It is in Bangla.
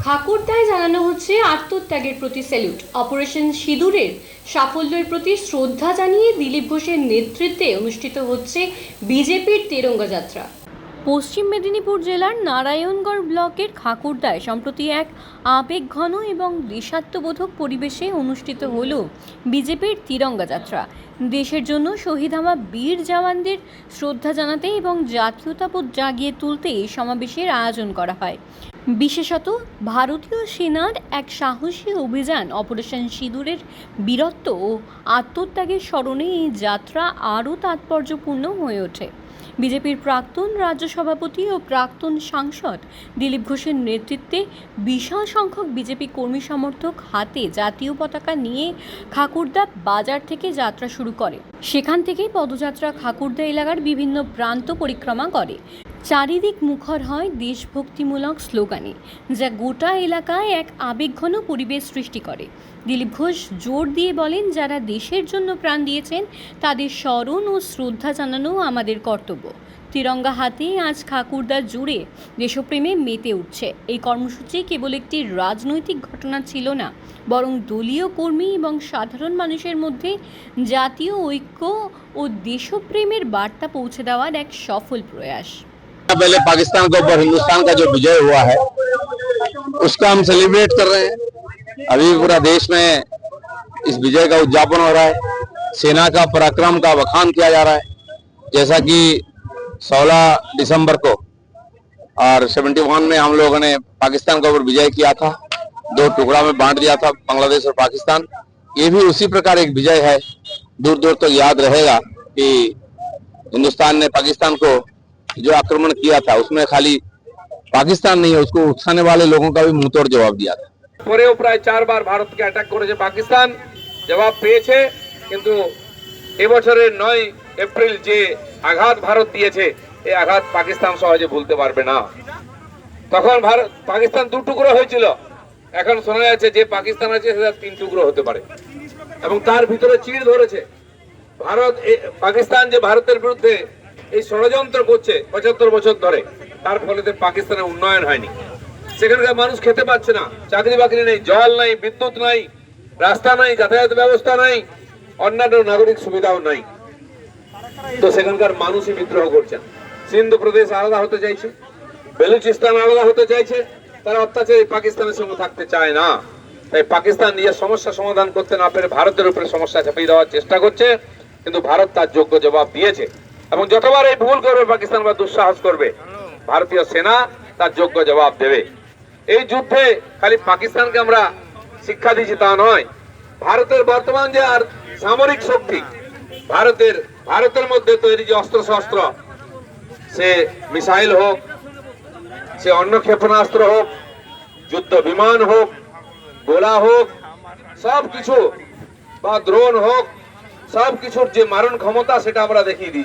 খাকুড়দায় জানানো হচ্ছে আত্মত্যাগের প্রতি স্যালুট। অপারেশন সিঁদুরের সাফল্যের প্রতি শ্রদ্ধা জানিয়ে দিলীপ ঘোষের নেতৃত্বে অনুষ্ঠিত হচ্ছে বিজেপির তিরঙ্গা যাত্রা। পশ্চিম মেদিনীপুর জেলার নারায়ণগড় ব্লকের খাকুড়দায় সম্প্রতি এক আবেগঘন এবং দেশাত্মবোধক পরিবেশে অনুষ্ঠিত হল বিজেপির তিরঙ্গা যাত্রা। দেশের জন্য শহীদ হওয়া বীর জওয়ানদের শ্রদ্ধা জানাতে এবং জাতীয়তাবোধ জাগিয়ে তুলতে এই সমাবেশের আয়োজন করা হয়। বিশেষত ভারতীয় সেনার এক সাহসী অভিযান অপারেশন সিঁদুরের বীরত্ব ও আত্মত্যাগের স্মরণে এই যাত্রা আরও তাৎপর্যপূর্ণ হয়ে ওঠে। বিজেপির প্রাক্তন রাজ্য সভাপতি ও প্রাক্তন সাংসদ দিলীপ ঘোষের নেতৃত্বে বিশাল সংখ্যক বিজেপি কর্মী সমর্থক হাতে জাতীয় পতাকা নিয়ে খাকুড়দা বাজার থেকে যাত্রা শুরু করে। সেখান থেকেই পদযাত্রা খাকুড়দা এলাকার বিভিন্ন প্রান্ত পরিক্রমা করে। চারিদিক মুখর হয় দেশভক্তিমূলক স্লোগানে, যা গোটা এলাকায় এক আবেগঘন পরিবেশ সৃষ্টি করে। দিলীপ ঘোষ জোর দিয়ে বলেন, যারা দেশের জন্য প্রাণ দিয়েছেন তাদের স্মরণ ও শ্রদ্ধা জানানো আমাদের কর্তব্য। তিরঙ্গা হাতে আজ খাকুড়দা জুড়ে দেশপ্রেমে মেতে উঠছে। এই কর্মসূচি কেবল একটি রাজনৈতিক ঘটনা ছিল না, বরং দলীয় কর্মী এবং সাধারণ মানুষের মধ্যে জাতীয় ঐক্য ও দেশপ্রেমের বার্তা পৌঁছে দেওয়ার এক সফল প্রয়াস। पहले पाकिस्तान के ऊपर हिंदुस्तान का जो विजय हुआ है उसका हम सेलिब्रेट कर रहे हैं। अभी पूरा देश में इस विजय का उद्यापन हो रहा है। सेना का पराक्रम का बखान किया जा रहा है। जैसा कि 16 दिसंबर को और 71 में हम लोगों ने पाकिस्तान के ऊपर विजय किया था, 2 टुकड़ा में बांट दिया था बांग्लादेश और पाकिस्तान। ये भी उसी प्रकार एक विजय है। दूर दूर तक याद रहेगा कि हिंदुस्तान ने पाकिस्तान को जो आक्रमण किया था उसमें खाली पाकिस्तान नहीं है, उसको उकसाने वाले लोगों का भी मुंहतोड़ जवाब दिया था। পরেও প্রায় 4 বার ভারতকে অ্যাটাক করেছে পাকিস্তান, জবাব পেয়েছে। কিন্তু এবছরের 9 এপ্রিল যে আঘাত ভারত দিয়েছে, এই আঘাত পাকিস্তান সহজে ভুলতে পারবে না। তখন পাকিস্তান 2 টুকরো হয়েছিল, এখন শোনা যাচ্ছে যে পাকিস্তান আছে সেটা 3 টুকরো হতে পারে এবং তার ভিতরে চিড় ধরেছে। পাকিস্তান যে ভারতের বিরুদ্ধে এই ষড়যন্ত্র করছে 75 বছর ধরে, তার ফলে পাকিস্তানের উন্নয়ন হয়নি। সেখানকার মানুষ খেতে পাচ্ছে না, চাকরি বাকরি নেই, জল নাই, বিদ্যুৎ নাই, রাস্তা নাই, যাতায়াত ব্যবস্থা নাই, অন্যান্য নাগরিক সুবিধাও নাই। তো সেখানকার মানুষই বিদ্রোহ করছেন। সিন্ধু প্রদেশ আলাদা হতে চাইছে, বেলুচিস্তান আলাদা হতে চাইছে। তারা অত্যাচারী পাকিস্তানের সঙ্গে থাকতে চায় না। তাই পাকিস্তান নিজের সমস্যা সমাধান করতে না পেরে ভারতের উপরে সমস্যা চাপিয়ে দেওয়ার চেষ্টা করছে, কিন্তু ভারত তার যোগ্য জবাব দিয়েছে। এবং যতবার এই ভুল করবে পাকিস্তান বা দুঃসাহস করবে, ভারতীয় সেনা তার যোগ্য জবাব দেবে। এই যুদ্ধে খালি পাকিস্তানকে আমরা শিক্ষা দিচ্ছি তা নয়, ভারতের বর্তমান যে আর সামরিক শক্তি, ভারতের মধ্যে তৈরি যে অস্ত্র শস্ত্র, সে মিসাইল হোক, সে অন্য ক্ষেপণাস্ত্র হোক, যুদ্ধ বিমান হোক, গোলা হোক, সব কিছু বা ড্রোন হোক, সব কিছুর যে মারণ ক্ষমতা সেটা আমরা দেখিয়ে দিই।